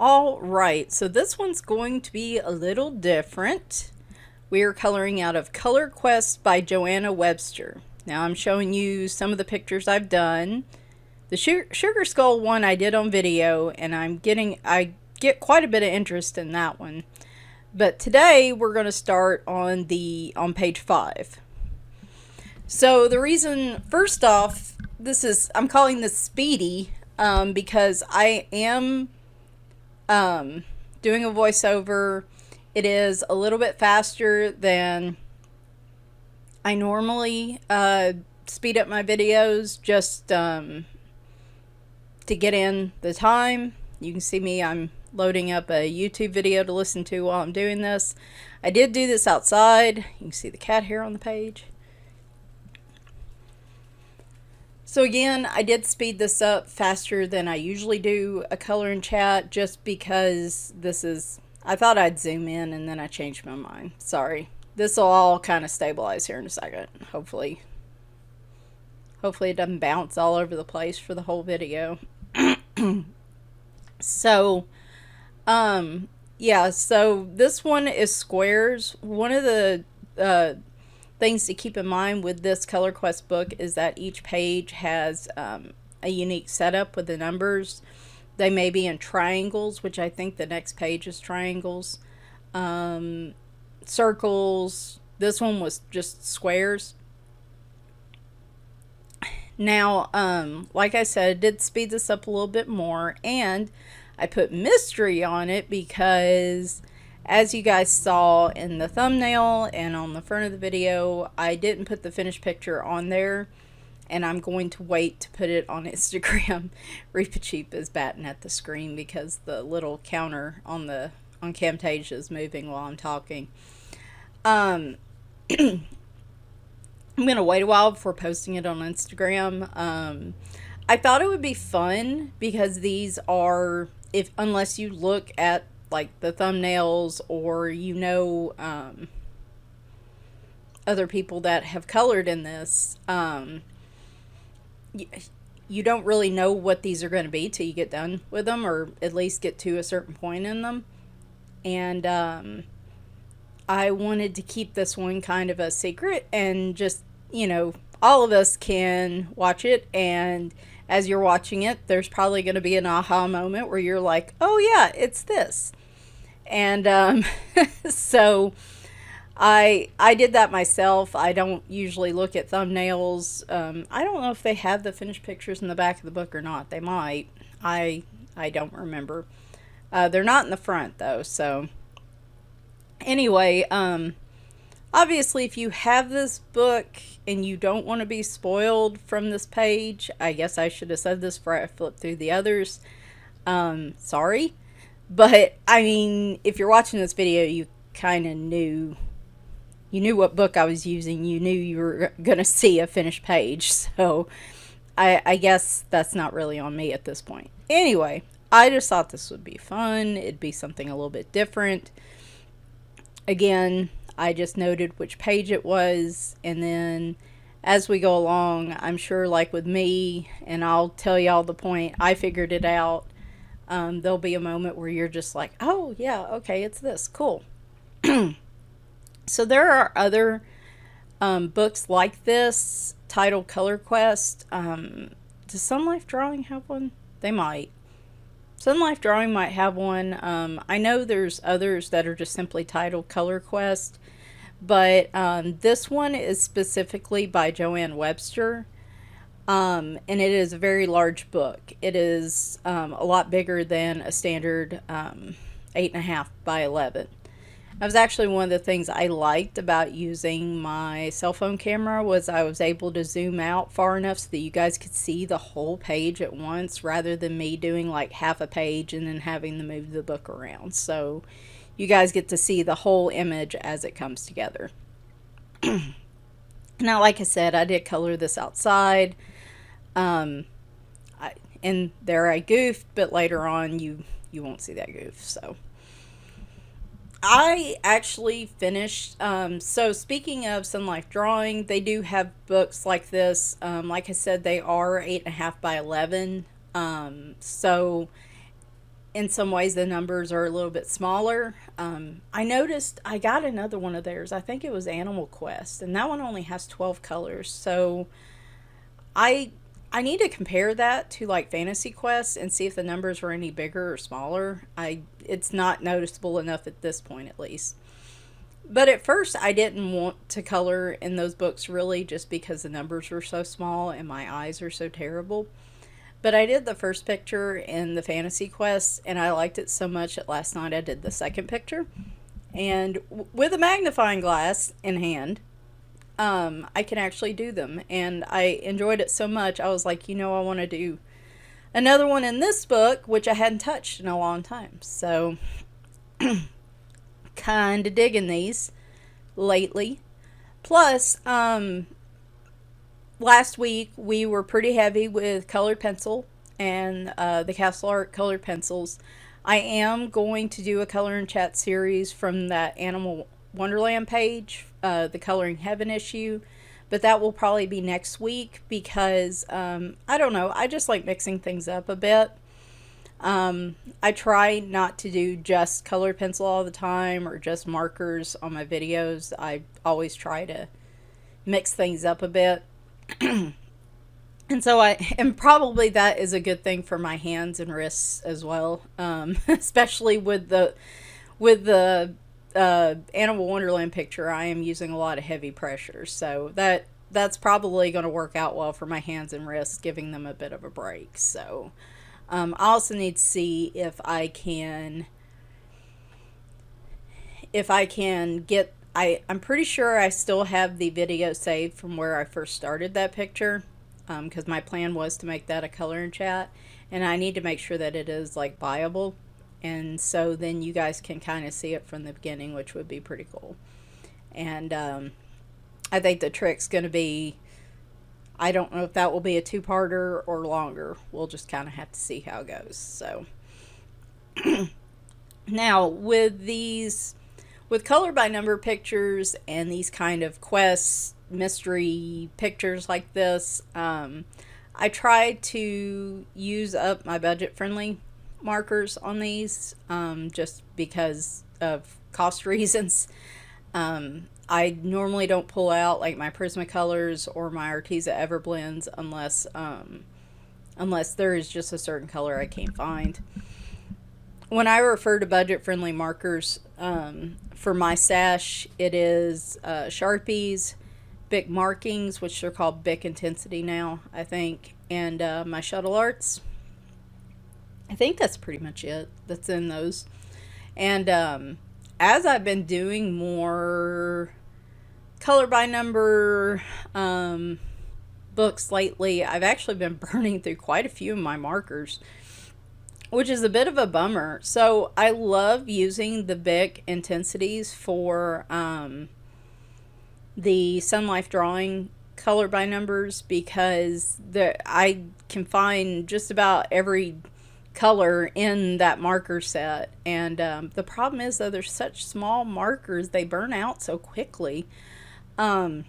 All right, so this one's going to be a little different. We are coloring out of Color Quest by Joanna Webster. Now I'm showing you some of the pictures I've done. The Sugar Skull one I did on video, and I get quite a bit of interest in that one. But today we're going to start on page 5. So the reason, first off, I'm calling this Speedy because I am doing a voiceover. It is a little bit faster than I normally speed up my videos just to get in the time. You can see me, I'm loading up a YouTube video to listen to while I'm doing this. I did do this outside. You can see the cat hair on the page. So again, I did speed this up faster than I usually do a color and chat just because I thought I'd zoom in and then I changed my mind. Sorry. This will all kind of stabilize here in a second. Hopefully it doesn't bounce all over the place for the whole video. So, yeah, so this one is squares. One of the things to keep in mind with this Color Quest book is that each page has a unique setup with the numbers. They may be in triangles, which I think the next page is triangles. Circles. This one was just squares. Now, like I said, I did speed this up a little bit more, and I put mystery on it because, as you guys saw in the thumbnail and on the front of the video, I didn't put the finished picture on there, and I'm going to wait to put it on Instagram. Reaper Cheap is batting at the screen because the little counter on Camtasia is moving while I'm talking. I'm going to wait a while before posting it on Instagram. I thought it would be fun because these are, unless you look at like the thumbnails or other people that have colored in this, you don't really know what these are going to be till you get done with them, or at least get to a certain point in them. And I wanted to keep this one kind of a secret, and just, all of us can watch it, and as you're watching it, there's probably going to be an aha moment where you're like, oh yeah, it's this. And so I did that myself. I don't usually look at thumbnails. I don't know if they have the finished pictures in the back of the book or not. They might. I don't remember. They're not in the front though. So anyway, obviously if you have this book and you don't want to be spoiled from this page, I guess I should have said this before I flipped through the others. Sorry. But, I mean, if you're watching this video, you kind of knew what book I was using. You knew you were going to see a finished page. So, I guess that's not really on me at this point. Anyway, I just thought this would be fun. It'd be something a little bit different. Again, I just noted which page it was. And then, as we go along, I'm sure, like with me, and I'll tell y'all the point, I figured it out. There'll be a moment where you're just like, oh yeah, okay, it's this, cool. So there are other books like this titled Color Quest. Does Sun Life Drawing have one? They might. Sun Life Drawing might have one. I know there's others that are just simply titled Color Quest, but this one is specifically by Joanna Webster. And it is a very large book. It is a lot bigger than a standard 8.5 by 11. That was actually one of the things I liked about using my cell phone camera, was I was able to zoom out far enough so that you guys could see the whole page at once, rather than me doing like half a page and then having to move the book around. So you guys get to see the whole image as it comes together. Now, like I said, I did color this outside. And there I goofed, but later on you won't see that goof. So I actually finished, so speaking of Sun Life Drawing, they do have books like this. Like I said, they are 8.5 by 11. So in some ways the numbers are a little bit smaller. I noticed I got another one of theirs. I think it was Animal Quest, and that one only has 12 colors. So I I need to compare that to like Fantasy Quest and see if the numbers are any bigger or smaller. It's not noticeable enough at this point at least. But at first I didn't want to color in those books really just because the numbers were so small and my eyes are so terrible. But I did the first picture in the Fantasy Quest and I liked it so much that last night I did the second picture. And with a magnifying glass in hand, I can actually do them. And I enjoyed it so much, I was like, I want to do another one in this book, which I hadn't touched in a long time. So, kind of digging these lately. Plus, last week we were pretty heavy with colored pencil and the Castle Art colored pencils. I am going to do a color and chat series from that Animal Wonderland page, the Coloring Heaven issue, but that will probably be next week because I don't know, I just like mixing things up a bit. I try not to do just colored pencil all the time or just markers on my videos. I always try to mix things up a bit. And so and probably that is a good thing for my hands and wrists as well, especially with the Animal Wonderland picture. I am using a lot of heavy pressure, so that's probably going to work out well for my hands and wrists, giving them a bit of a break. So I also need to see if I can get. I'm pretty sure I still have the video saved from where I first started that picture, because my plan was to make that a color and chat, and I need to make sure that it is like viable, and so then you guys can kind of see it from the beginning, which would be pretty cool. And I think the trick's going to be, I don't know if that will be a two-parter or longer. We'll just kind of have to see how it goes. So now with color by number pictures and these kind of quests, mystery pictures like this, I try to use up my budget friendly markers on these, just because of cost reasons. I normally don't pull out like my Prismacolors or my Arteza Everblends unless there is just a certain color I can't find. When I refer to budget friendly markers, for my stash, it is Sharpies, Bic Markings, which are called Bic Intensity now, I think, and my Shuttle Arts. I think that's pretty much it that's in those. And as I've been doing more color by number books lately, I've actually been burning through quite a few of my markers, which is a bit of a bummer. So I love using the Bic Intensities for the Sun Life Drawing color by numbers, because I can find just about every color in that marker set. And the problem is, though, they're such small markers, they burn out so quickly. I'm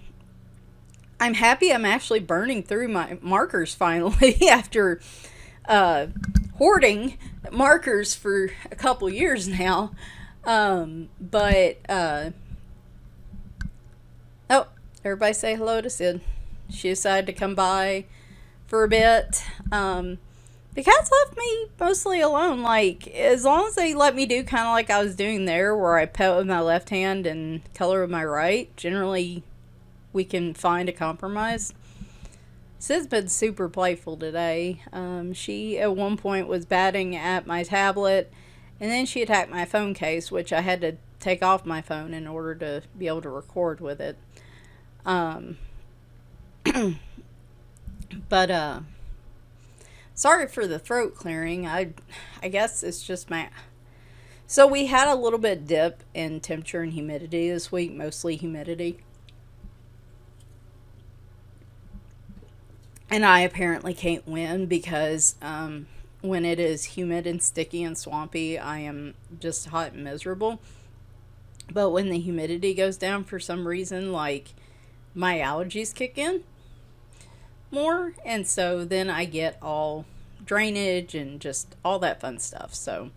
happy I'm actually burning through my markers finally after hoarding markers for a couple years now. Oh, everybody say hello to Sid. She decided to come by for a bit. The cats left me mostly alone. Like, as long as they let me do kind of like I was doing there, where I pet with my left hand and color with my right, generally we can find a compromise. Sid's been super playful today. She at one point was batting at my tablet, and then she attacked my phone case, which I had to take off my phone in order to be able to record with it. But sorry for the throat clearing. I guess it's just so we had a little bit dip in temperature and humidity this week, mostly humidity. And I apparently can't win because when it is humid and sticky and swampy, I am just hot and miserable. But when the humidity goes down for some reason, like, my allergies kick in more, and so then I get all drainage and just all that fun stuff. So,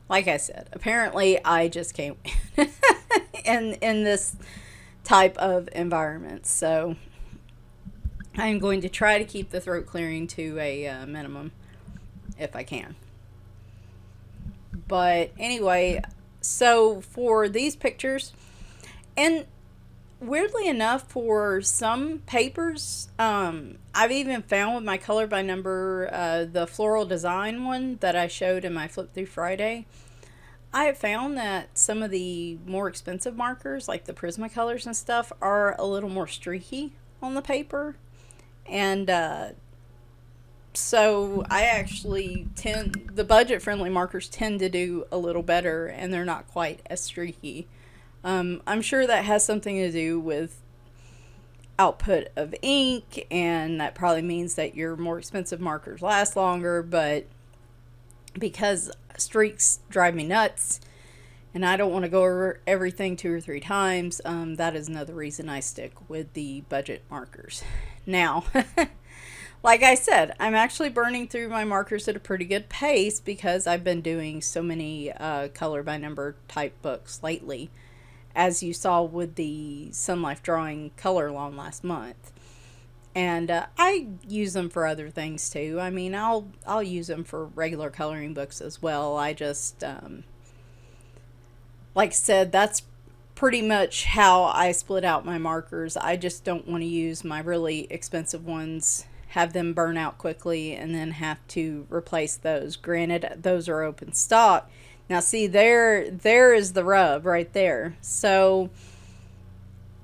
like I said, apparently I just can't win in this type of environment. So, I'm going to try to keep the throat clearing to a minimum if I can. But anyway, so for these pictures, and weirdly enough, for some papers, I've even found with my color by number, the floral design one that I showed in my Flip Through Friday, I have found that some of the more expensive markers, like the Prismacolors and stuff, are a little more streaky on the paper. And so I actually the budget-friendly markers tend to do a little better, and they're not quite as streaky. I'm sure that has something to do with output of ink, and that probably means that your more expensive markers last longer, but because streaks drive me nuts, and I don't want to go over everything 2 or 3 times, that is another reason I stick with the budget markers. Now, like I said, I'm actually burning through my markers at a pretty good pace because I've been doing so many color by number type books lately, as you saw with the Sun Life Drawing color along last month. And I use them for other things too. I mean, I'll use them for regular coloring books as well. I just, like I said, that's pretty much how I split out my markers. I just don't want to use my really expensive ones, have them burn out quickly, and then have to replace those. Granted, those are open stock. Now see, there is the rub right there. So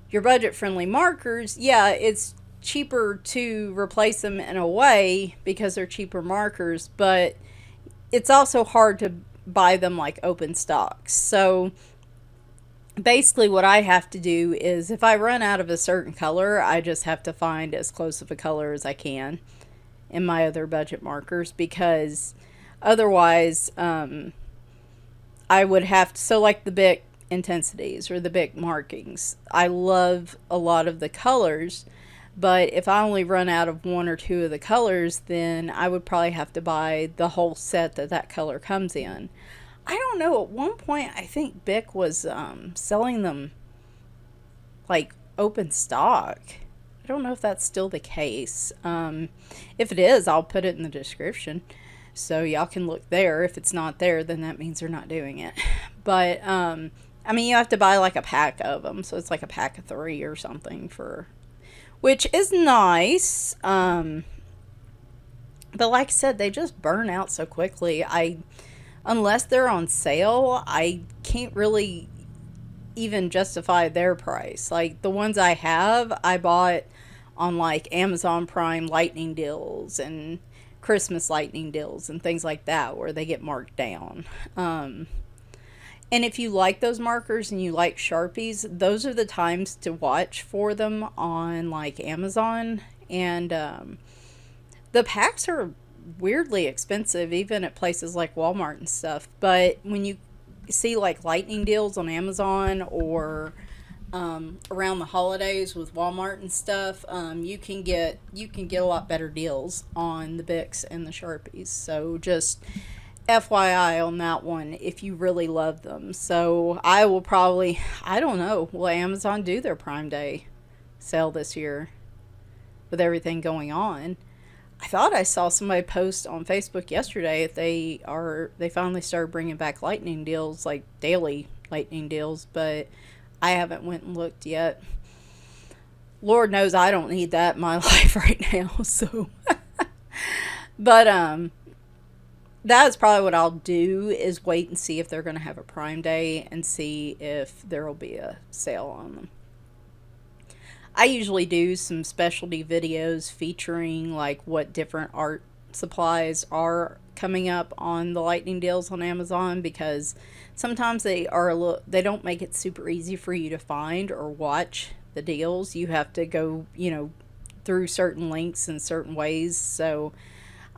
your budget-friendly markers, yeah, it's cheaper to replace them in a way because they're cheaper markers, but it's also hard to buy them like open stocks. So basically what I have to do is, if I run out of a certain color, I just have to find as close of a color as I can in my other budget markers, because otherwise I would have to, so like the Bic intensities or the Bic markings, I love a lot of the colors, but if I only run out of 1 or 2 of the colors, then I would probably have to buy the whole set that color comes in. I don't know, at one point I think Bic was selling them like open stock. I don't know if that's still the case. If it is, I'll put it in the description so y'all can look there. If it's not there, then that means they're not doing it. But I mean, you have to buy like a pack of them, so it's like a pack of 3 or something, for which is nice. But like I said, they just burn out so quickly. Unless they're on sale, I can't really even justify their price. Like the ones I have, I bought on like Amazon Prime lightning deals and Christmas lightning deals and things like that, where they get marked down. And if you like those markers and you like Sharpies, those are the times to watch for them on like Amazon. And the packs are weirdly expensive, even at places like Walmart and stuff. But when you see like lightning deals on Amazon, or around the holidays with Walmart and stuff, you can get a lot better deals on the Bics and the Sharpies. So just FYI on that one, if you really love them. So I will probably, I don't know, will Amazon do their Prime Day sale this year with everything going on? I thought I saw somebody post on Facebook yesterday if they finally started bringing back lightning deals, like daily lightning deals, but I haven't went and looked yet. Lord knows I don't need that in my life right now. So but that's probably what I'll do, is wait and see if they're going to have a Prime Day and see if there will be a sale on them. I usually do some specialty videos featuring like what different art supplies are coming up on the lightning deals on Amazon, because sometimes they don't make it super easy for you to find or watch the deals. You have to go, through certain links in certain ways. So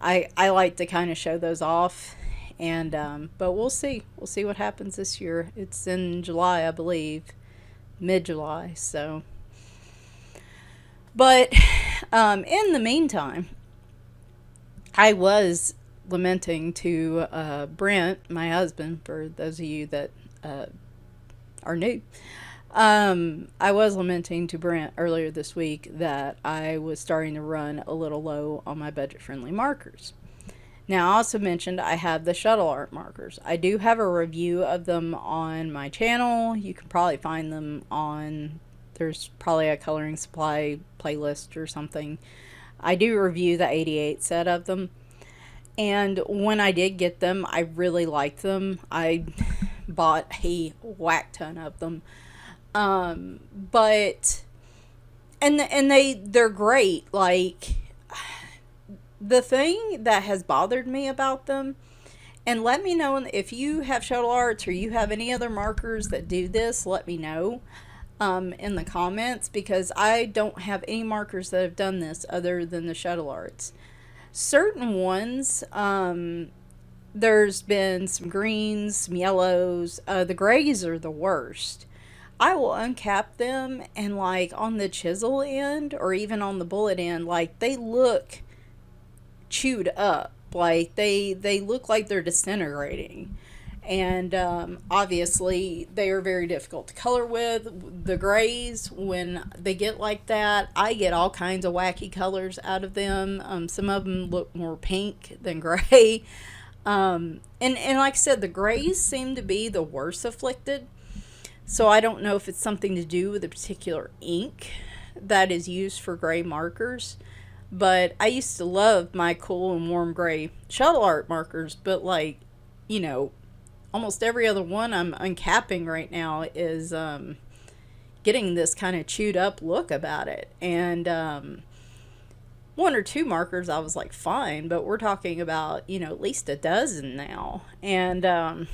I like to kind of show those off, and but we'll see what happens this year. It's in July, I believe, mid-July. So, but in the meantime, I was lamenting to Brent, my husband, for those of you that are new. I was lamenting to Brent earlier this week that I was starting to run a little low on my budget-friendly markers. Now, I also mentioned I have the shuttle art markers. I do have a review of them on my channel. You can probably find them on, there's probably a coloring supply playlist or something. I do review the 88 set of them. And when I did get them, I really liked them. I bought a whack ton of them. But, and they're great. Like, the thing that has bothered me about them, and let me know if you have shuttle arts or you have any other markers that do this, let me know in the comments, because I don't have any markers that have done this other than the shuttle arts. Certain ones, there's been some greens, some yellows, the grays are the worst. I will uncap them, and like on the chisel end or even on the bullet end, like they look chewed up, like they look like they're disintegrating. And obviously they are very difficult to color with. The grays, when they get like that, I get all kinds of wacky colors out of them. Some of them look more pink than gray. And like I said, the grays seem to be the worst afflicted. So I don't know if it's something to do with a particular ink that is used for gray markers. But I used to love my cool and warm gray shuttle art markers. But like, you know, almost every other one I'm uncapping right now is getting this kind of chewed up look about it. And one or two markers I was like, fine. But we're talking about, you know, at least a dozen now. And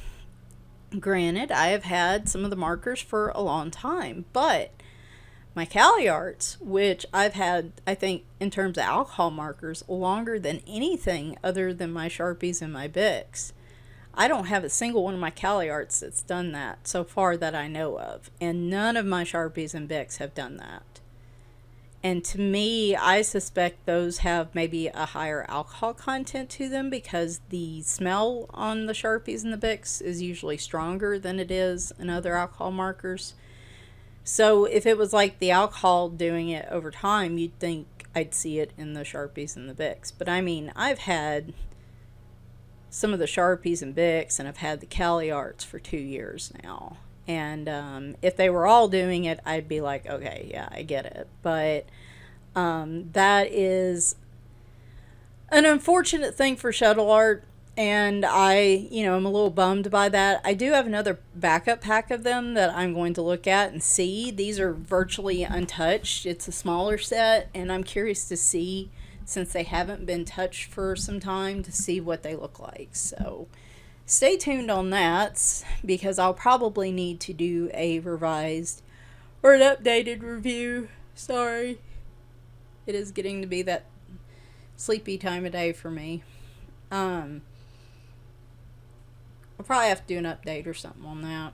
granted, I have had some of the markers for a long time, but my Cali Arts, which I've had, I think, in terms of alcohol markers, longer than anything other than my Sharpies and my Bics. I don't have a single one of my Cali Arts that's done that so far that I know of, and none of my Sharpies and Bics have done that. And to me, I suspect those have maybe a higher alcohol content to them because the smell on the Sharpies and the Bics is usually stronger than it is in other alcohol markers. So if it was like the alcohol doing it over time, you'd think I'd see it in the Sharpies and the Bics. But I mean, I've had some of the Sharpies and Bics, and I've had the Cali Arts for 2 years now. And if they were all doing it, I'd be like, okay, yeah, I get it. But that is an unfortunate thing for shuttle art. And I, you know, I'm a little bummed by that. I do have another backup pack of them that I'm going to look at and see. These are virtually untouched. It's a smaller set, and I'm curious to see, since they haven't been touched for some time, to see what they look like. So stay tuned on that, because I'll probably need to do a revised or an updated review. Sorry. It is getting to be that sleepy time of day for me. I'll probably have to do an update or something on that.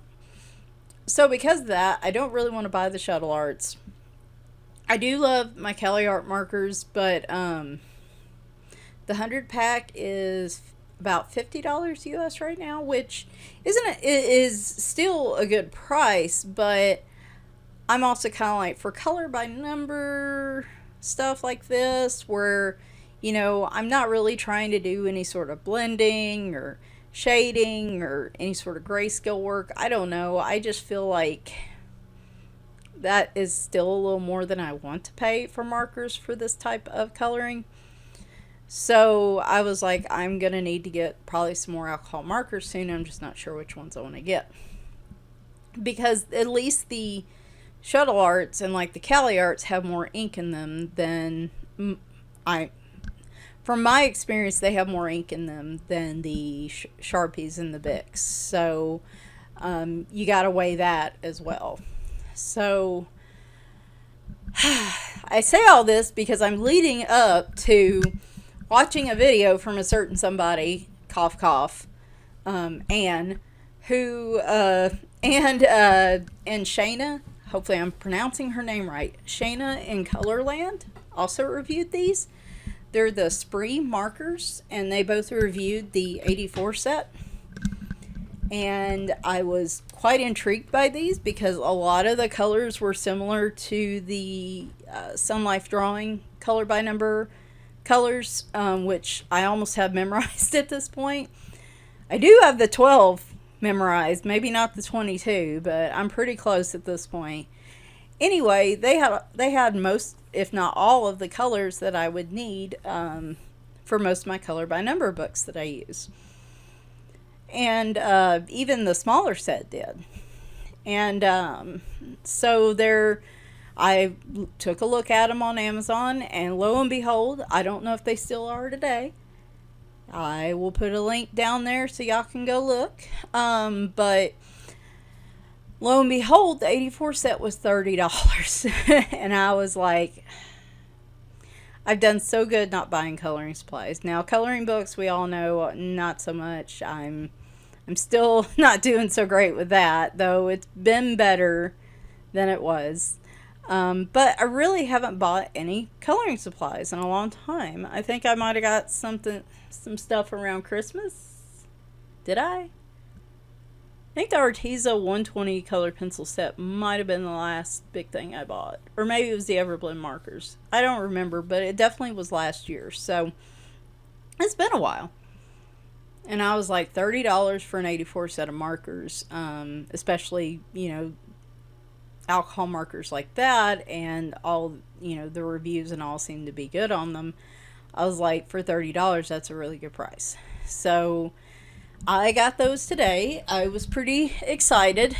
So because of that, I don't really want to buy the shuttle arts. I do love my Cali Art markers, but the 100 pack is about $50 US right now, which is still a good price, but I'm also kind of like, for color by number stuff like this, where, you know, I'm not really trying to do any sort of blending or shading or any sort of grayscale work. I don't know. I just feel like that is still a little more than I want to pay for markers for this type of coloring. So I was like, I'm going to need to get probably some more alcohol markers soon. I'm just not sure which ones I want to get. Because at least the shuttle arts and like the Cali Arts have more ink in them than from my experience, they have more ink in them than the Sharpies and the Bics. So you got to weigh that as well. So I say all this because I'm leading up to watching a video from a certain somebody, cough cough, Anne, who and Shayna, hopefully I'm pronouncing her name right, Shayna in Colorland also reviewed these. They're the Spreey Markers, and they both reviewed the 84 set. And I was quite intrigued by these because a lot of the colors were similar to the Sun Life Drawing color by number colors, which I almost have memorized at this point. I do have the 12 memorized, maybe not the 22, but I'm pretty close at this point. Anyway, they had most, if not all, of the colors that I would need for most of my color by number books that I use. And even the smaller set did. And so I took a look at them on Amazon, and lo and behold, I don't know if they still are today. I will put a link down there so y'all can go look. But lo and behold, the 84 set was $30. And I was like, I've done so good not buying coloring supplies. Now, coloring books, we all know, not so much. I'm still not doing so great with that, though it's been better than it was. But I really haven't bought any coloring supplies in a long time. I think I might have got some stuff around Christmas. Did I? I think the Arteza 120 color pencil set might have been the last big thing I bought. Or maybe it was the Everblend markers. I don't remember, but it definitely was last year. So it's been a while. And I was like, $30 for an 84 set of markers, especially, alcohol markers like that, and all, the reviews and all seem to be good on them. I was like, for $30, that's a really good price. So I got those today. I was pretty excited.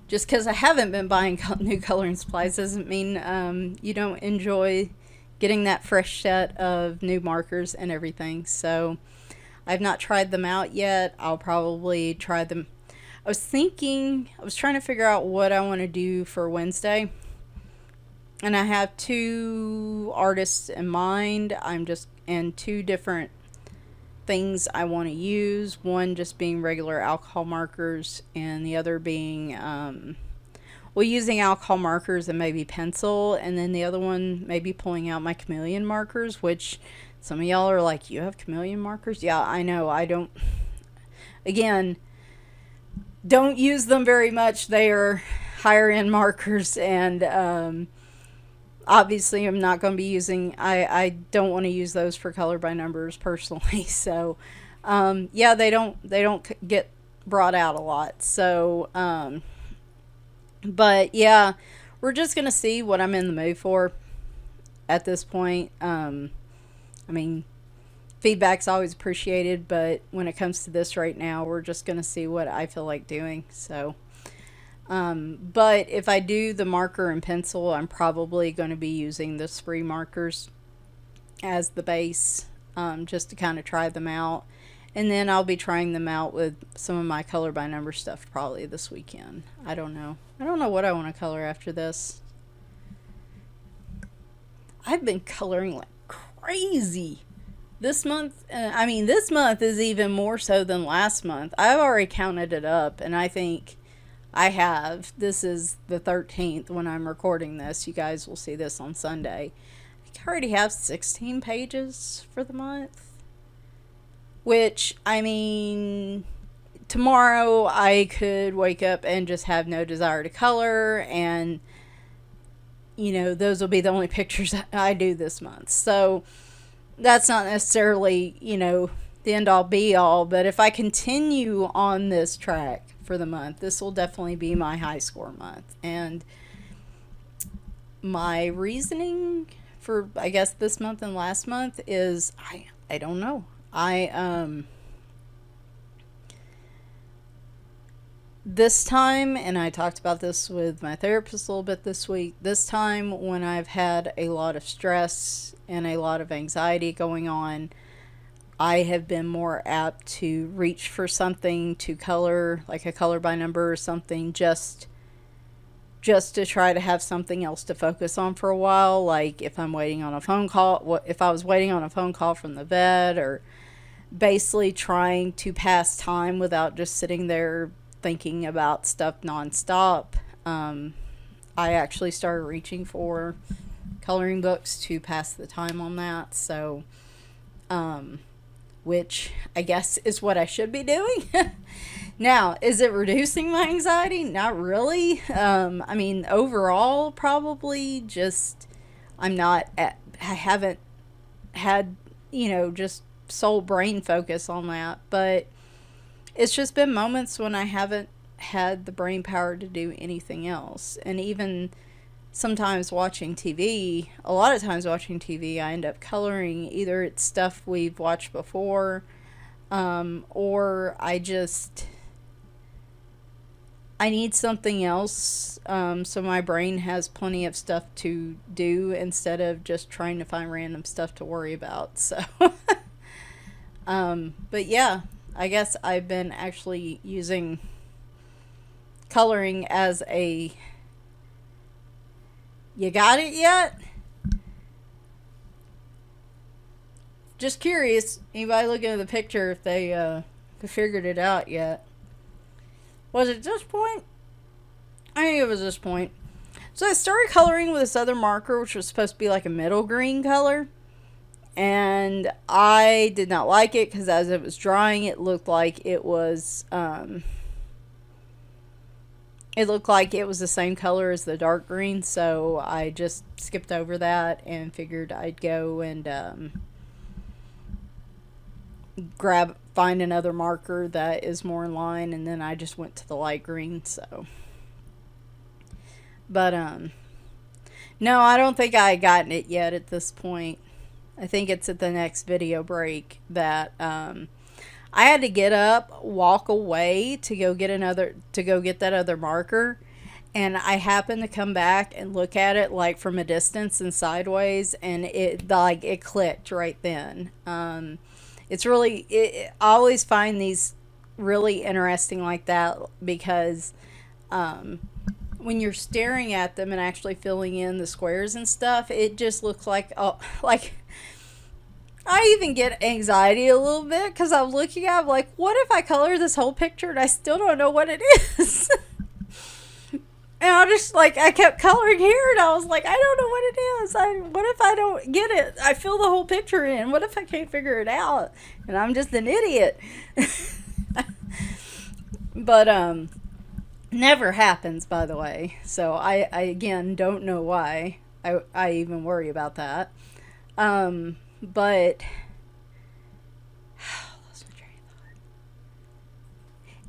Just because I haven't been buying new coloring supplies doesn't mean you don't enjoy getting that fresh set of new markers and everything. So I've not tried them out yet. I'll probably try them. I was trying to figure out what I want to do for Wednesday. And I have two artists in mind. And two different things I want to use. One just being regular alcohol markers, and the other being, using alcohol markers and maybe pencil. And then the other one, maybe pulling out my chameleon markers, which some of y'all are like, you have chameleon markers? Yeah, I know. I don't use them very much. They are higher end markers, and obviously I'm not going to be using, I don't want to use those for color by numbers personally. So they don't get brought out a lot. So but yeah, we're just going to see what I'm in the mood for at this point. Feedback's always appreciated, but when it comes to this right now, we're just going to see what I feel like doing. So, but if I do the marker and pencil, I'm probably going to be using the Spreey Markers as the base, just to kind of try them out. And then I'll be trying them out with some of my color by number stuff probably this weekend. I don't know what I want to color after this. I've been coloring like crazy this month. This month is even more so than last month. I've already counted it up, and I think this is the 13th when I'm recording this. You guys will see this on Sunday. I think I already have 16 pages for the month, which, tomorrow I could wake up and just have no desire to color, and those will be the only pictures I do this month. So that's not necessarily, the end all be all, but if I continue on this track for the month, this will definitely be my high score month. And my reasoning for, I guess, this month and last month is, I don't know. This time, and I talked about this with my therapist a little bit this week, this time when I've had a lot of stress and a lot of anxiety going on, I have been more apt to reach for something to color, like a color by number or something, just to try to have something else to focus on for a while. Like if I'm waiting on a phone call, if I was waiting on a phone call from the vet, or basically trying to pass time without just sitting there thinking about stuff nonstop. I actually started reaching for coloring books to pass the time on that. So, which I guess is what I should be doing. Now, is it reducing my anxiety? Not really. I mean, overall, probably just I haven't had, just sole brain focus on that. But it's just been moments when I haven't had the brain power to do anything else. And even sometimes watching TV, a lot of times watching TV, I end up coloring. Either it's stuff we've watched before, or I need something else, so my brain has plenty of stuff to do instead of just trying to find random stuff to worry about. So, but yeah, I guess I've been actually using coloring as a, you got it yet? Just curious, anybody looking at the picture if they figured it out yet. Was it this point? I think it was this point. So I started coloring with this other marker, which was supposed to be like a middle green color. And I did not like it because as it was drying, it looked like it was, the same color as the dark green. So I just skipped over that and figured I'd go and find another marker that is more in line, and then I just went to the light green. So, but no, I don't think I gotten it yet at this point. I think it's at the next video break that I had to get up, walk away to go get that other marker, and I happened to come back and look at it like from a distance and sideways, and it clicked right then. I always find these really interesting like that because when you're staring at them and actually filling in the squares and stuff, it just looks like, like I even get anxiety a little bit because I'm looking at it like, what if I color this whole picture and I still don't know what it is? And I kept coloring here, and I was like, I don't know what it is. What if I don't get it? I fill the whole picture in. What if I can't figure it out? And I'm just an idiot. But, never happens, by the way. So I again, don't know why I even worry about that. But, lost my train of thought.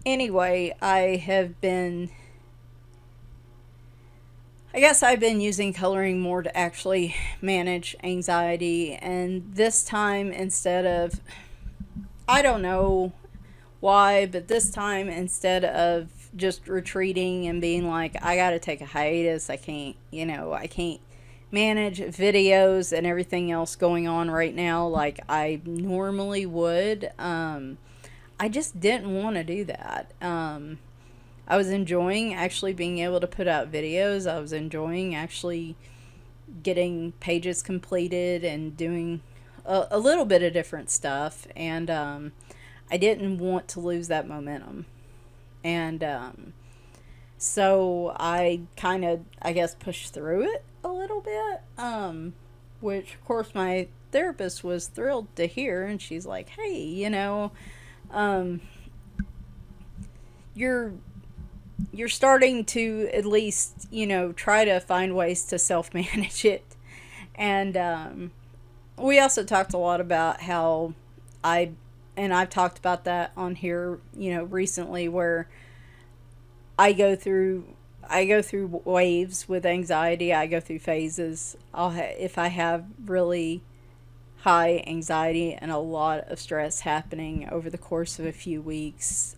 Anyway, I guess I've been using coloring more to actually manage anxiety, and this time instead of, I don't know why, but this time instead of just retreating and being like, I gotta take a hiatus, I can't manage videos and everything else going on right now like I normally would, I just didn't want to do that. I was enjoying actually being able to put out videos. I was enjoying actually getting pages completed and doing a little bit of different stuff. And I didn't want to lose that momentum. And so I kind of, I guess, pushed through it a little bit. Which, of course, my therapist was thrilled to hear. And she's like, hey, you're starting to at least, try to find ways to self-manage it. And we also talked a lot about how I've talked about that on here, recently, where I go through waves with anxiety. I go through phases. If I have really high anxiety and a lot of stress happening over the course of a few weeks,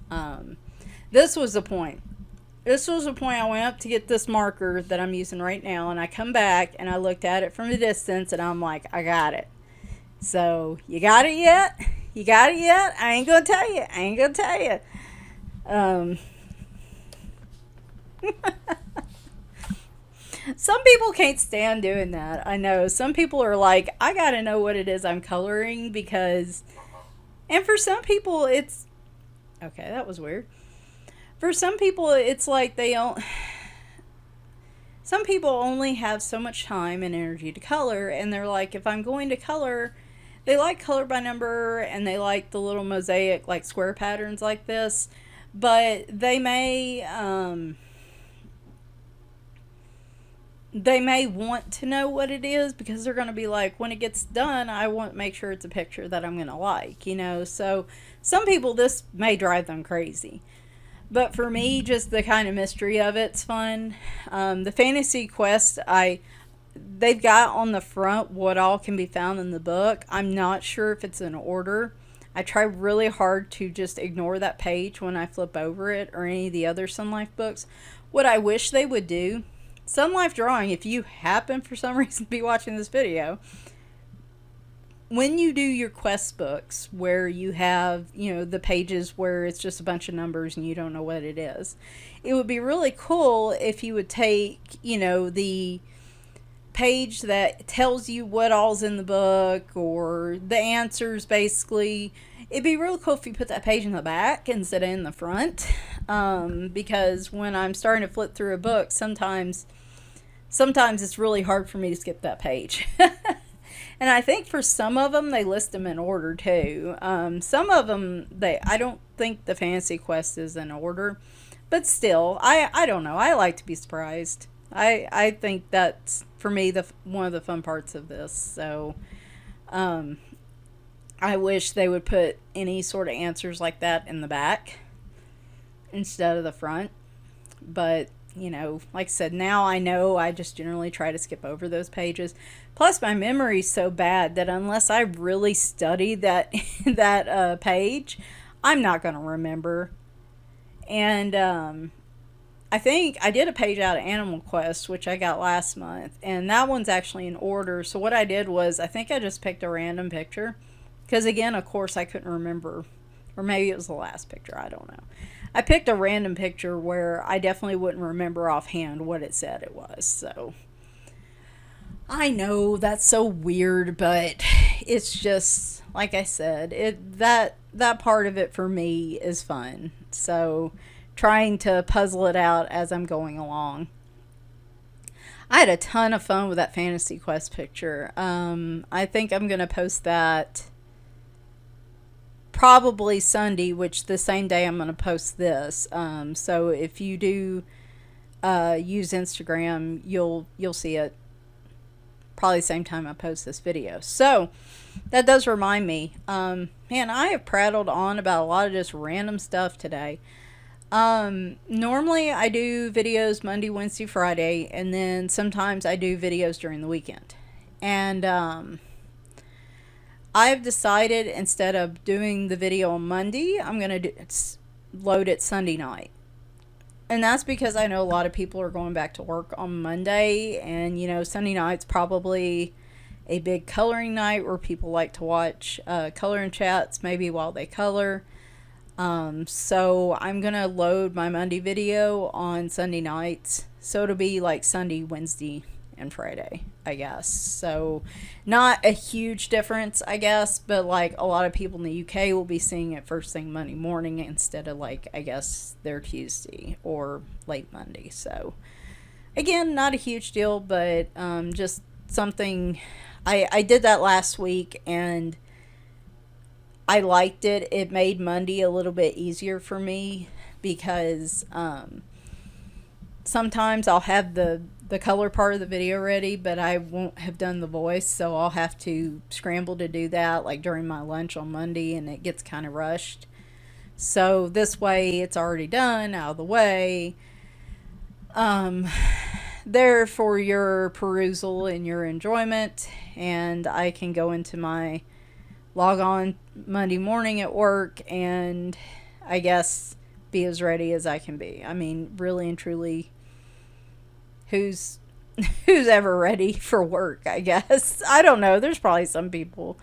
this was the point. I went up to get this marker that I'm using right now, and I come back and I looked at it from a distance, and I'm like, I got it. So, you got it yet? You got it yet? I ain't gonna tell you. Some people can't stand doing that. I know. Some people are like, I gotta know what it is I'm coloring because, and for some people it's, okay, that was weird. For some people, it's like they don't, some people only have so much time and energy to color, and they're like, if I'm going to color, they like color by number and they like the little mosaic, like square patterns like this, but they may want to know what it is because they're going to be like, when it gets done, I want to make sure it's a picture that I'm going to like, you know. So some people, this may drive them crazy. But for me, just the kind of mystery of it's fun. The Fantasy Quest, they've got on the front what all can be found in the book. I'm not sure if it's in order. I try really hard to just ignore that page when I flip over it, or any of the other Sun Life books. What I wish they would do, Sun Life Drawing, if you happen for some reason to be watching this video, when you do your quest books where you have, you know, the pages where it's just a bunch of numbers and you don't know what it is, it would be really cool if you would take, you know, the page that tells you what all's in the book or the answers, basically. It'd be really cool if you put that page in the back instead of in the front, because when I'm starting to flip through a book, sometimes it's really hard for me to skip that page. And I think for some of them, they list them in order too. Some of them, I don't think the Fantasy Quest is in order, but still, I don't know. I like to be surprised. I think that's, for me, one of the fun parts of this. So, I wish they would put any sort of answers like that in the back instead of the front. But, you know, like I said, now I know I just generally try to skip over those pages. Plus, my memory's so bad that unless I really study that page, I'm not going to remember. And I think I did a page out of Animal Quest, which I got last month, and that one's actually in order. So what I did was, I think I just picked a random picture, because again, of course, I couldn't remember, or maybe it was the last picture, I don't know. I picked a random picture where I definitely wouldn't remember offhand what it said it was. So I know that's so weird, but it's just, like I said, that part of it for me is fun. So trying to puzzle it out as I'm going along. I had a ton of fun with that Fantasy Quest picture. I think I'm going to post that probably Sunday, which the same day I'm going to post this. So if you do use Instagram, you'll see it probably the same time I post this video. So that does remind me, man, I have prattled on about a lot of just random stuff today. Normally I do videos Monday, Wednesday, Friday, and then sometimes I do videos during the weekend. And I've decided, instead of doing the video on Monday, I'm going to load it Sunday night. And that's because I know a lot of people are going back to work on Monday, and, you know, Sunday night's probably a big coloring night where people like to watch coloring chats maybe while they color. So I'm going to load my Monday video on Sunday nights. So it'll be like Sunday, Wednesday, and Friday, I guess. So not a huge difference, I guess, but like a lot of people in the UK will be seeing it first thing Monday morning instead of, like, I guess their Tuesday or late Monday. So again, not a huge deal, but just something. I did that last week and I liked it. It made Monday a little bit easier for me because sometimes I'll have the color part of the video ready, but I won't have done the voice, so I'll have to scramble to do that like during my lunch on Monday, and it gets kind of rushed. So this way it's already done, out of the way, there for your perusal and your enjoyment, and I can go into my log on Monday morning at work and I guess be as ready as I can be. I mean, really and truly, who's ever ready for work, I guess. I don't know. There's probably some people.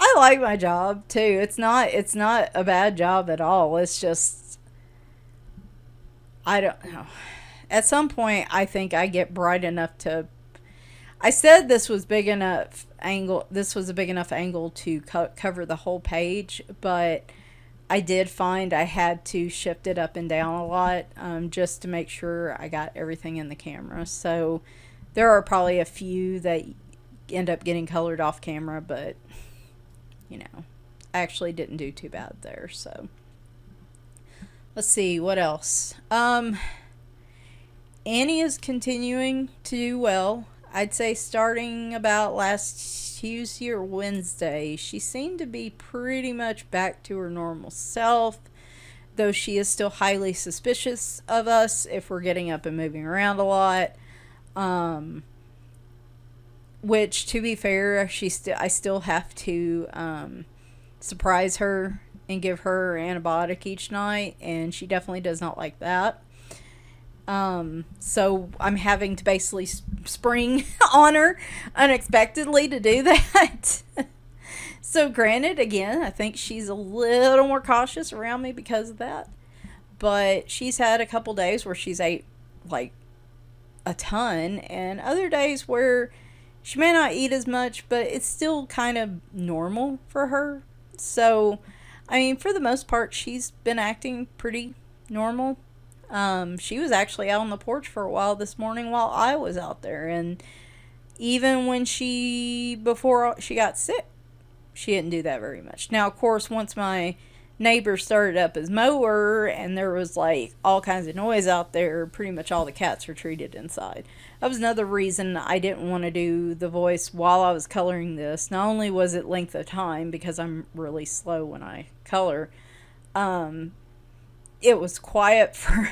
I like my job too. It's not a bad job at all. It's just, I don't know. At some point, I think I get bright enough to, I said this was big enough angle. This was a big enough angle to cover the whole page, but I did find I had to shift it up and down a lot, just to make sure I got everything in the camera. So there are probably a few that end up getting colored off camera, but you know, I actually didn't do too bad there. So let's see what else. Annie is continuing to do well. I'd say starting about last Tuesday or Wednesday, she seemed to be pretty much back to her normal self, though she is still highly suspicious of us if we're getting up and moving around a lot. Which, to be fair, I still have to surprise her and give her antibiotic each night, and she definitely does not like that. So I'm having to basically spring on her unexpectedly to do that. So granted, again, I think she's a little more cautious around me because of that. But she's had a couple days where she's ate like a ton, and other days where she may not eat as much, but it's still kind of normal for her. So, I mean, for the most part, she's been acting pretty normal. She was actually out on the porch for a while this morning while I was out there. And even when before she got sick, she didn't do that very much. Now, of course, once my neighbor started up his mower and there was like all kinds of noise out there, pretty much all the cats retreated inside. That was another reason I didn't want to do the voice while I was coloring this. Not only was it length of time, because I'm really slow when I color, it was quiet for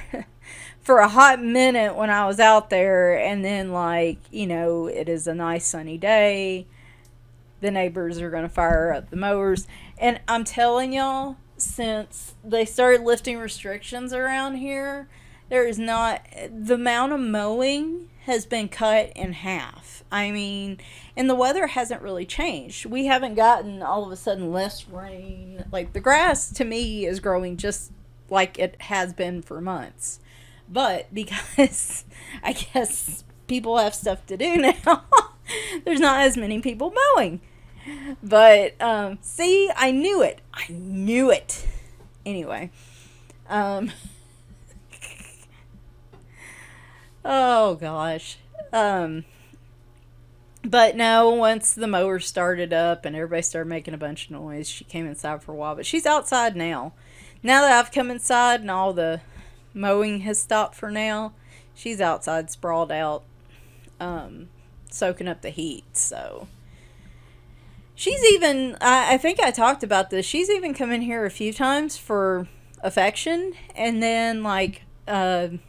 a hot minute when I was out there, and then, like, you know, it is a nice sunny day. The neighbors are going to fire up the mowers. And I'm telling y'all, since they started lifting restrictions around here, there is not, the amount of mowing has been cut in half. I mean, and the weather hasn't really changed. We haven't gotten all of a sudden less rain. Like, the grass to me is growing just like it has been for months. But because I guess people have stuff to do now, there's not as many people mowing. But see, I knew it. Anyway, oh gosh. But no, once the mower started up and everybody started making a bunch of noise, she came inside for a while. But she's outside now. Now that I've come inside and all the mowing has stopped for now, she's outside sprawled out, soaking up the heat. So she's even, I think I talked about this, she's even come in here a few times for affection, and then like led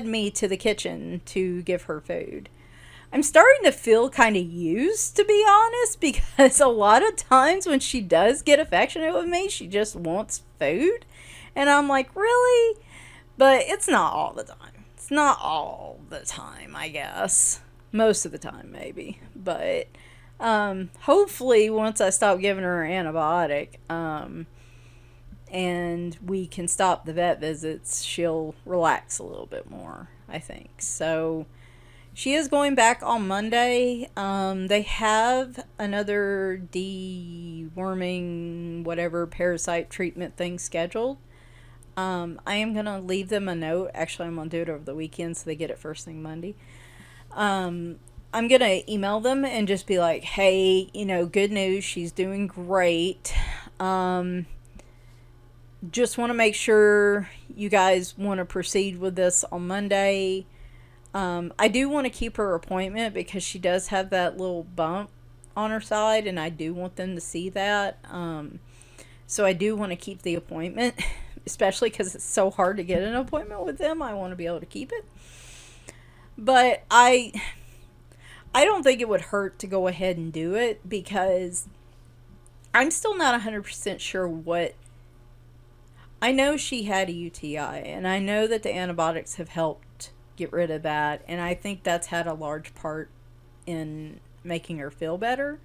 me to the kitchen to give her food. I'm starting to feel kind of used, to be honest, because a lot of times when she does get affectionate with me, she just wants food. And I'm like, really? But it's not all the time. It's not all the time, I guess. Most of the time, maybe. But hopefully, once I stop giving her an antibiotic, and we can stop the vet visits, she'll relax a little bit more, I think. So she is going back on Monday. They have another deworming, whatever, parasite treatment thing scheduled. I am going to leave them a note. Actually, I'm going to do it over the weekend so they get it first thing Monday. I'm going to email them and just be like, hey, you know, good news. She's doing great. Just want to make sure you guys want to proceed with this on Monday. I do want to keep her appointment because she does have that little bump on her side, and I do want them to see that. So I do want to keep the appointment, especially because it's so hard to get an appointment with them. I want to be able to keep it. But I don't think it would hurt to go ahead and do it, because I'm still not 100% sure what. I know she had a UTI, and I know that the antibiotics have helped get rid of that, and I think that's had a large part in making her feel better.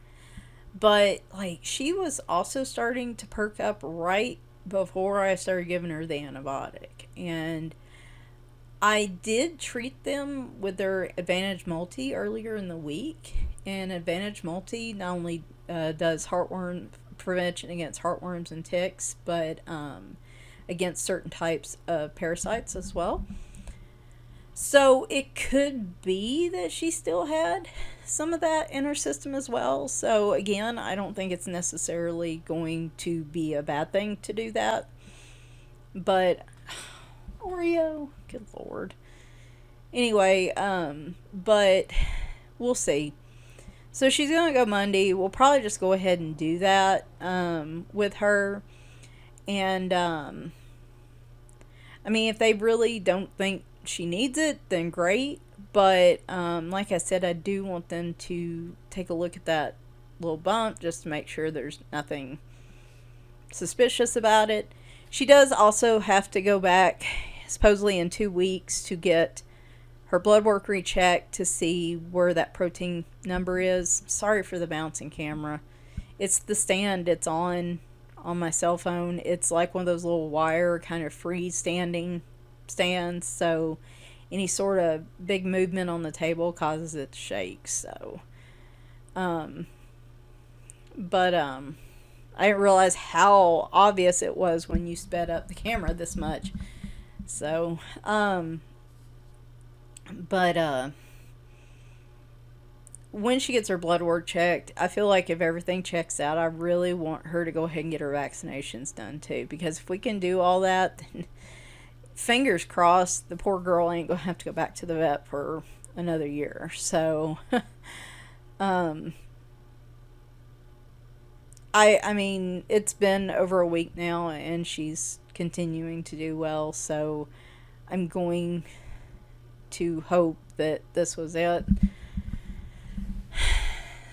But like, she was also starting to perk up right before I started giving her the antibiotic, and I did treat them with their Advantage Multi earlier in the week, and Advantage Multi not only does heartworm prevention against heartworms and ticks, but against certain types of parasites as well. So it could be that she still had some of that in her system as well. So again, I don't think it's necessarily going to be a bad thing to do that. But Oreo, good lord. Anyway, but we'll see. So she's gonna go Monday. We'll probably just go ahead and do that with her. And I mean, if they really don't think she needs it, then great. But like I said, I do want them to take a look at that little bump just to make sure there's nothing suspicious about it. She does also have to go back, supposedly in 2 weeks, to get her blood work rechecked to see where that protein number is. Sorry for the bouncing camera. It's the stand it's on my cell phone. It's like one of those little wire kind of freestanding stands, so any sort of big movement on the table causes it to shake. So I didn't realize how obvious it was when you sped up the camera this much. So when she gets her blood work checked, I feel like if everything checks out, I really want her to go ahead and get her vaccinations done too. Because if we can do all that, then fingers crossed, the poor girl ain't going to have to go back to the vet for another year. So, I mean, it's been over a week now and she's continuing to do well. So I'm going to hope that this was it.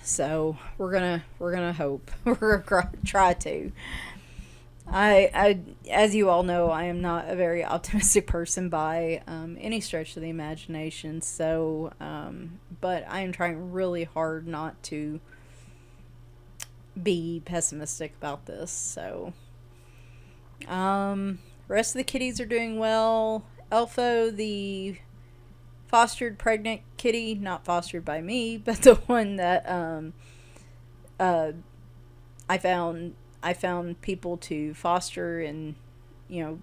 So we're gonna hope. We're gonna try to. I as you all know, I am not a very optimistic person by any stretch of the imagination. So, but I am trying really hard not to be pessimistic about this. So, rest of the kitties are doing well. Elfo, the fostered pregnant kitty, not fostered by me, but the one that I found people to foster and, you know,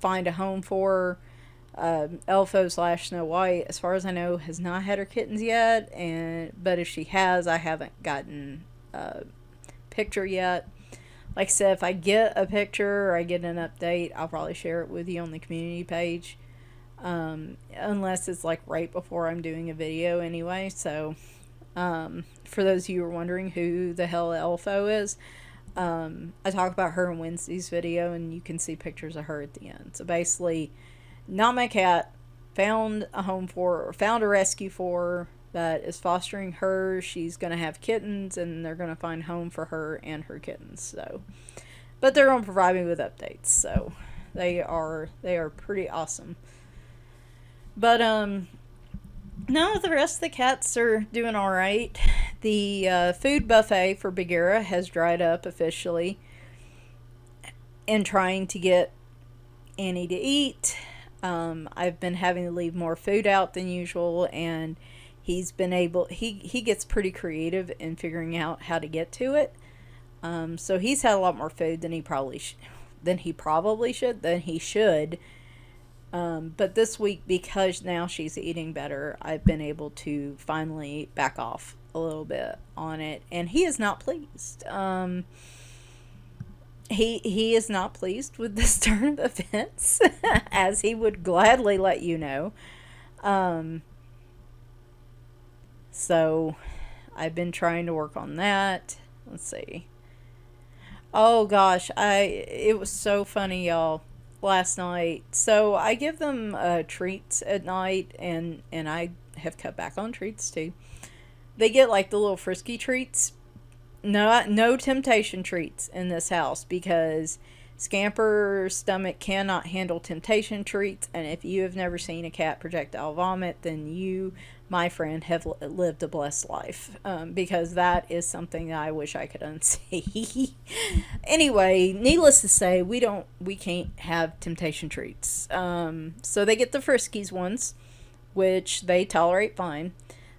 find a home for. Elfo / Snow White, as far as I know, has not had her kittens yet, but if she has, I haven't gotten a picture yet. Like I said, if I get a picture or I get an update, I'll probably share it with you on the community page. Unless it's like right before I'm doing a video anyway. So, for those of you who are wondering who the hell Elfo is, I talk about her in Wednesday's video and you can see pictures of her at the end. So basically, not my cat, found a home for her, or found a rescue for her that is fostering her. She's going to have kittens and they're going to find a home for her and her kittens. So, but they're going to provide me with updates. So they are pretty awesome. But, no, the rest of the cats are doing alright. The food buffet for Bagheera has dried up officially. And trying to get Annie to eat. I've been having to leave more food out than usual. And he's been able, he gets pretty creative in figuring out how to get to it. So he's had a lot more food than he should. But this week, because now she's eating better, I've been able to finally back off a little bit on it, and he is not pleased. He is not pleased with this turn of events, as he would gladly let you know. So I've been trying to work on that. Let's see. Oh gosh, it was so funny, y'all. Last night, so I give them treats at night, and I have cut back on treats too. They get like the little frisky treats. No temptation treats in this house, because Scamper's stomach cannot handle temptation treats, and if you have never seen a cat projectile vomit, then you, my friend, have lived a blessed life, because that is something that I wish I could unsee. Anyway, needless to say, we can't have temptation treats. So they get the Friskies ones, which they tolerate fine.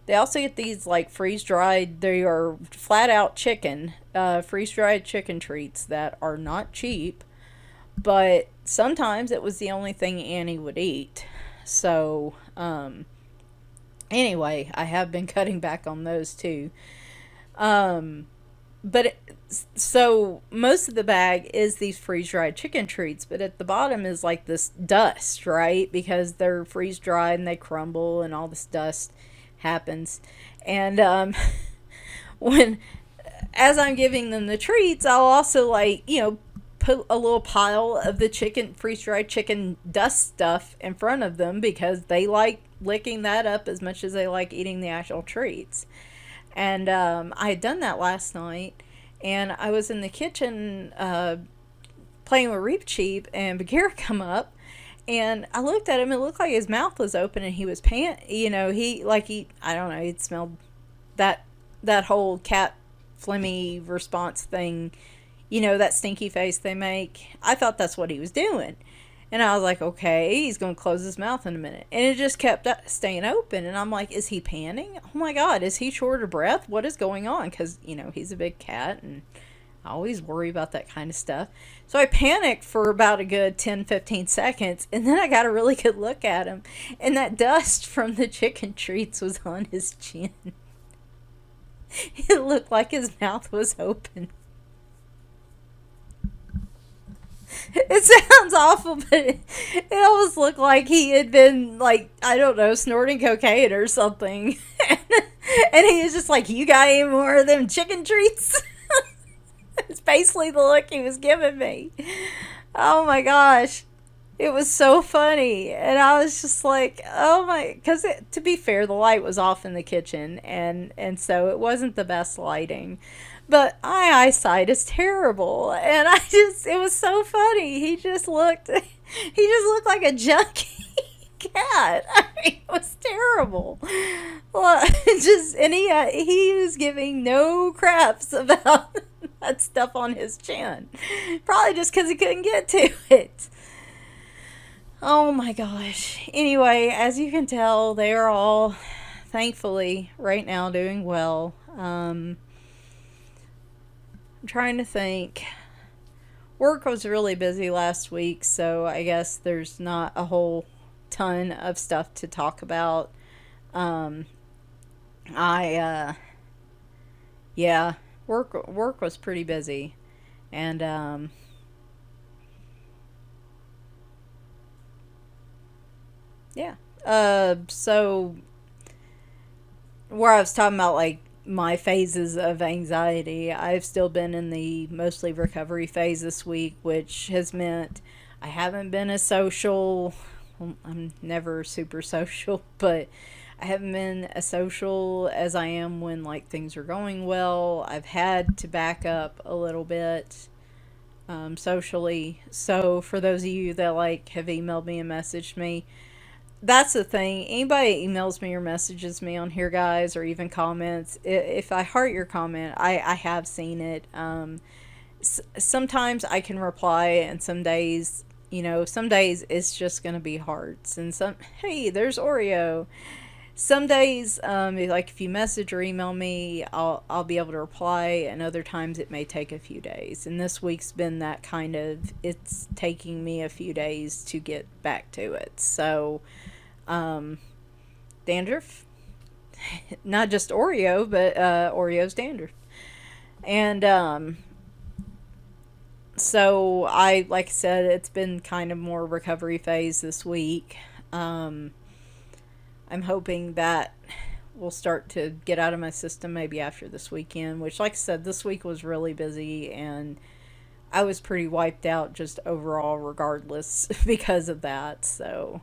They also get these like freeze dried, they are flat out chicken, freeze dried chicken treats that are not cheap, but sometimes it was the only thing Annie would eat. So, anyway, I have been cutting back on those too. Um, but so most of the bag is these freeze dried chicken treats, but at the bottom is like this dust, right? Because they're freeze dried and they crumble and all this dust happens. And when as I'm giving them the treats, I'll also like, put a little pile of the chicken freeze dried chicken dust stuff in front of them because they like licking that up as much as they like eating the actual treats. And I had done that last night, and I was in the kitchen playing with Reap Cheap, and Bagheera come up, and I looked at him. It looked like his mouth was open, and he was I don't know, he'd smelled that whole cat flimmy response thing, that stinky face they make. I thought that's what he was doing. And I was like, okay, he's going to close his mouth in a minute. And it just kept staying open. And I'm like, is he panting? Oh my God, is he short of breath? What is going on? Because, he's a big cat and I always worry about that kind of stuff. So I panicked for about a good 10-15 seconds. And then I got a really good look at him. And that dust from the chicken treats was on his chin. It looked like his mouth was open. It sounds awful, but it almost looked like he had been, like, I don't know, snorting cocaine or something. And he was just like, you got any more of them chicken treats? It's basically the look he was giving me. Oh my gosh. It was so funny. And I was just like, oh my, because to be fair, the light was off in the kitchen. And so it wasn't the best lighting. But my eyesight is terrible. And it was so funny. He just looked like a junkie cat. I mean, it was terrible. Well, and he was giving no craps about that stuff on his chin. Probably just because he couldn't get to it. Oh my gosh. Anyway, as you can tell, they are all, thankfully, right now doing well. I'm trying to think. Work was really busy last week, so I guess there's not a whole ton of stuff to talk about. Yeah, work was pretty busy, and yeah. So where I was talking about like my phases of anxiety, I've still been in the mostly recovery phase this week, which has meant I haven't been as social. Well, I'm never super social, but I haven't been as social as I am when like things are going well. I've had to back up a little bit socially. So for those of you that like have emailed me and messaged me, that's the thing. Anybody emails me or messages me on here, guys, or even comments, if I heart your comment, I have seen it. Sometimes I can reply, and some days, some days it's just going to be hearts. And hey, there's Oreo. Some days, like if you message or email me, I'll be able to reply, and other times it may take a few days. And this week's been that kind of, it's taking me a few days to get back to it. So, dandruff, not just Oreo, but Oreo's dandruff. And so like I said, it's been kind of more recovery phase this week. I'm hoping that will start to get out of my system maybe after this weekend, which, like I said, this week was really busy, and I was pretty wiped out just overall regardless because of that. So,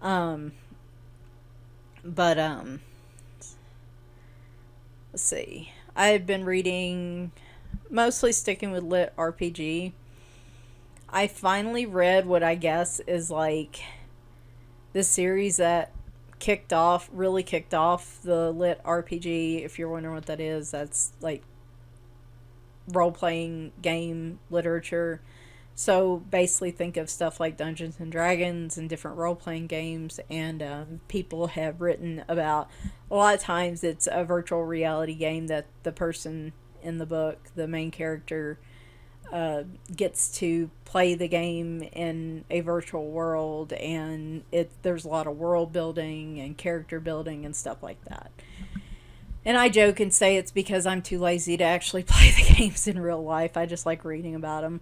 but, let's see. I've been reading, mostly sticking with lit RPG. I finally read what I guess is like the series that really kicked off the lit RPG. If you're wondering what that is, that's like role-playing game literature. So basically, think of stuff like Dungeons and Dragons and different role playing games. And people have written about, a lot of times it's a virtual reality game that the person in the book, the main character, gets to play the game in a virtual world, and there's a lot of world building and character building and stuff like that. And I joke and say it's because I'm too lazy to actually play the games in real life. I just like reading about them.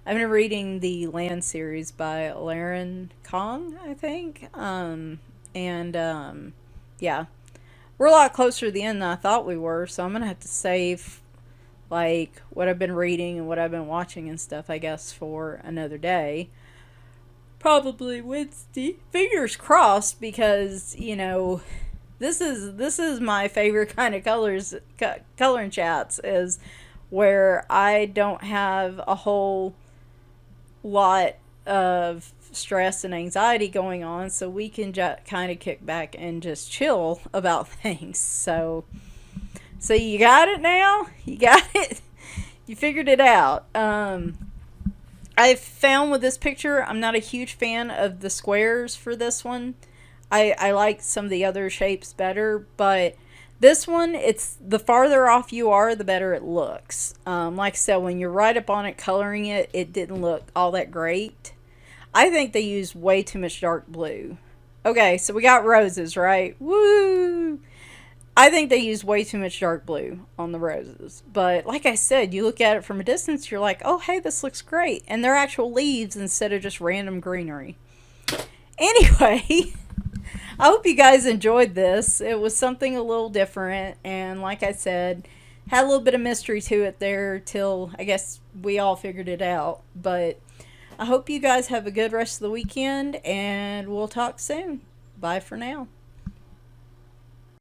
I've been reading the Land series by Laren Kong, I think. And yeah, we're a lot closer to the end than I thought we were, so I'm going to have to save like what I've been reading and what I've been watching and stuff, I guess, for another day. Probably Wednesday. Fingers crossed, because this is my favorite kind of coloring chats, is where I don't have a whole lot of stress and anxiety going on, so we can kind of kick back and just chill about things. So you got it now? You got it? You figured it out. I found with this picture, I'm not a huge fan of the squares for this one. I like some of the other shapes better, but this one, it's the farther off you are, the better it looks. Like I said, when you're right up on it coloring it, it didn't look all that great. I think they used way too much dark blue. Okay, so we got roses, right? Woo! I think they used way too much dark blue on the roses. But like I said, you look at it from a distance, you're like, oh, hey, this looks great. And they're actual leaves instead of just random greenery. Anyway, I hope you guys enjoyed this. It was something a little different. And like I said, had a little bit of mystery to it there till I guess we all figured it out. But I hope you guys have a good rest of the weekend, and we'll talk soon. Bye for now.